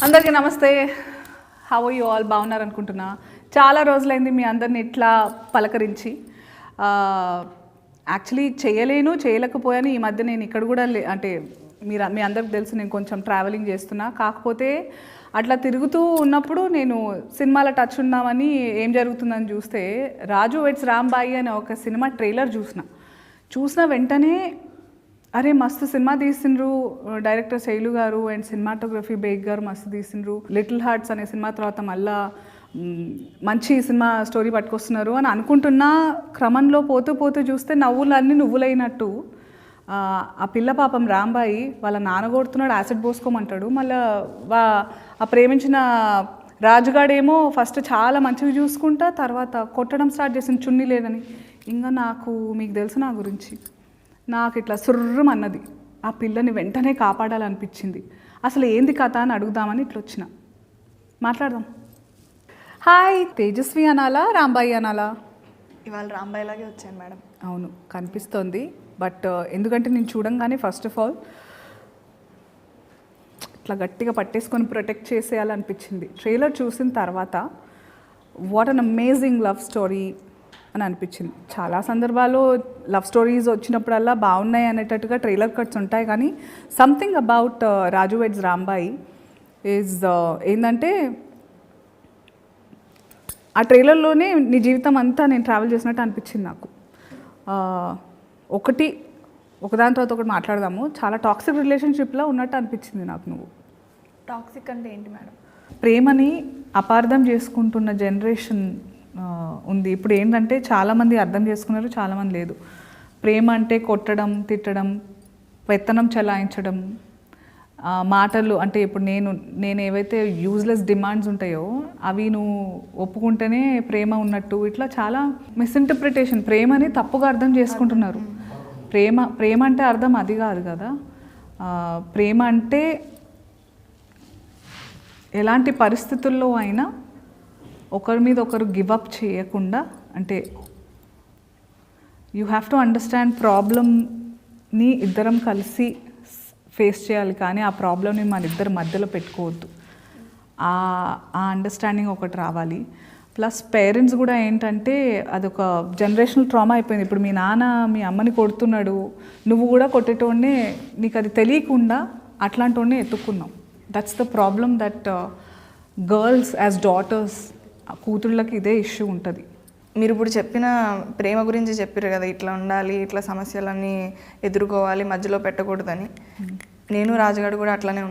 అందరికీ నమస్తే. How you all? బాగున్నారు అనుకుంటున్నా. చాలా రోజులైంది మీ అందరిని ఇట్లా పలకరించి. యాక్చువల్లీ చేయలేకపోయాను. ఈ మధ్య నేను ఇక్కడ కూడా అంటే మీ అందరికి తెలుసు, నేను కొంచెం ట్రావెలింగ్ చేస్తున్నా. కాకపోతే అట్లా తిరుగుతూ ఉన్నప్పుడు నేను సినిమాలో టచ్ ఉన్నామని ఏం జరుగుతుందని చూస్తే రాజు వెడ్స్ రాంబాయి అనే ఒక సినిమా ట్రైలర్ చూసిన వెంటనే అరే మస్తు సినిమా తీసిండ్రు డైరెక్టర్ శైలు గారు అండ్ సినిమాటోగ్రఫీ బేగ్ గారు మస్తు తీసిండ్రు. లిటిల్ హార్ట్స్ అనే సినిమా తర్వాత మళ్ళా మంచి సినిమా స్టోరీ పట్టుకొస్తున్నారు అని అనుకుంటున్న క్రమంలో పోతూ చూస్తే నవ్వులన్నీ నువ్వులైనట్టు ఆ పిల్ల పాపం రాంబాయి వాళ్ళ నాన్న కొడుతున్నాడు, యాసిడ్ పోసుకోమంటాడు. మళ్ళీ ఆ ప్రేమించిన రాజుగాడేమో ఫస్ట్ చాలా మంచిగా చూసుకుంటా తర్వాత కొట్టడం స్టార్ట్ చేసింది చున్నీ లేదని. ఇంకా మీకు తెలుసు నా గురించి, నాకు ఇట్లా సుర్రమన్నది. ఆ పిల్లని వెంటనే కాపాడాలనిపించింది. అసలు ఏంది కథ అని అడుగుదామని ఇట్లా వచ్చిన. మాట్లాడదాం. హాయ్, తేజస్వి అనాలా రాంబాయి అనాలా? ఇవాళ రాంబాయిలాగే వచ్చాను మేడం. అవును కనిపిస్తోంది. బట్ ఎందుకంటే నేను చూడంగానే ఫస్ట్ ఆఫ్ ఆల్ ఇట్లా గట్టిగా పట్టేసుకొని ప్రొటెక్ట్ చేసేయాలనిపించింది. ట్రైలర్ చూసిన తర్వాత what an amazing love story అని అనిపించింది. చాలా సందర్భాల్లో లవ్ స్టోరీస్ వచ్చినప్పుడల్లా బాగున్నాయి అనేటట్టుగా ట్రైలర్ కట్స్ ఉంటాయి, కానీ something about Raju weds Rambai is ఏంటంటే ఆ ట్రైలర్లోనే నీ జీవితం అంతా నేను ట్రావెల్ చేసినట్టు అనిపించింది నాకు. ఒకదాని తర్వాత ఒకటి మాట్లాడదాము. చాలా టాక్సిక్ రిలేషన్షిప్లో ఉన్నట్టు అనిపించింది నాకు. నువ్వు టాక్సిక్ అంటే ఏంటి మేడం? ప్రేమని అపార్థం చేసుకుంటున్న జనరేషన్ ఉంది ఇప్పుడు. ఏంటంటే చాలామంది అర్థం చేసుకున్నారు, చాలామంది లేదు. ప్రేమ అంటే కొట్టడం, తిట్టడం, పెత్తనం చలాయించడం, మాటలు అంటే ఇప్పుడు నేను ఏవైతే యూజ్లెస్ డిమాండ్స్ ఉంటాయో అవి నువ్వు ఒప్పుకుంటేనే ప్రేమ ఉన్నట్టు, ఇట్లా చాలా మిస్ఇంటర్ప్రిటేషన్. ప్రేమని తప్పుగా అర్థం చేసుకుంటున్నారు. ప్రేమ అంటే అర్థం అది కాదు కదా. ప్రేమ అంటే ఎలాంటి పరిస్థితుల్లో అయినా ఒకరి మీద ఒకరు గివ్ అప్ చేయకుండా, అంటే యూ హ్యావ్ టు అండర్స్టాండ్ ప్రాబ్లమ్ని ఇద్దరం కలిసి ఫేస్ చేయాలి, కానీ ఆ ప్రాబ్లమ్ని మన ఇద్దరి మధ్యలో పెట్టుకోవద్దు. ఆ అండర్స్టాండింగ్ ఒకటి రావాలి. ప్లస్ పేరెంట్స్ కూడా ఏంటంటే అదొక జనరేషనల్ ట్రామా అయిపోయింది. ఇప్పుడు మీ నాన్న మీ అమ్మని కొడుతున్నాడు, నువ్వు కూడా కొట్టేటోడినే, నీకు అది తెలియకుండా అట్లాంటి ఎత్తుక్కున్నావు. That's the problem that girls as daughters, కూతుళ్ళకి ఇదే ఇష్యూ ఉంటుంది. మీరు ఇప్పుడు చెప్పిన ప్రేమ గురించి చెప్పారు కదా, ఇట్లా ఉండాలి, ఇట్లా సమస్యలన్నీ ఎదుర్కోవాలి, మధ్యలో పెట్టకూడదని. నేను రాజుగాడు కూడా అట్లానే ఉన్నాను.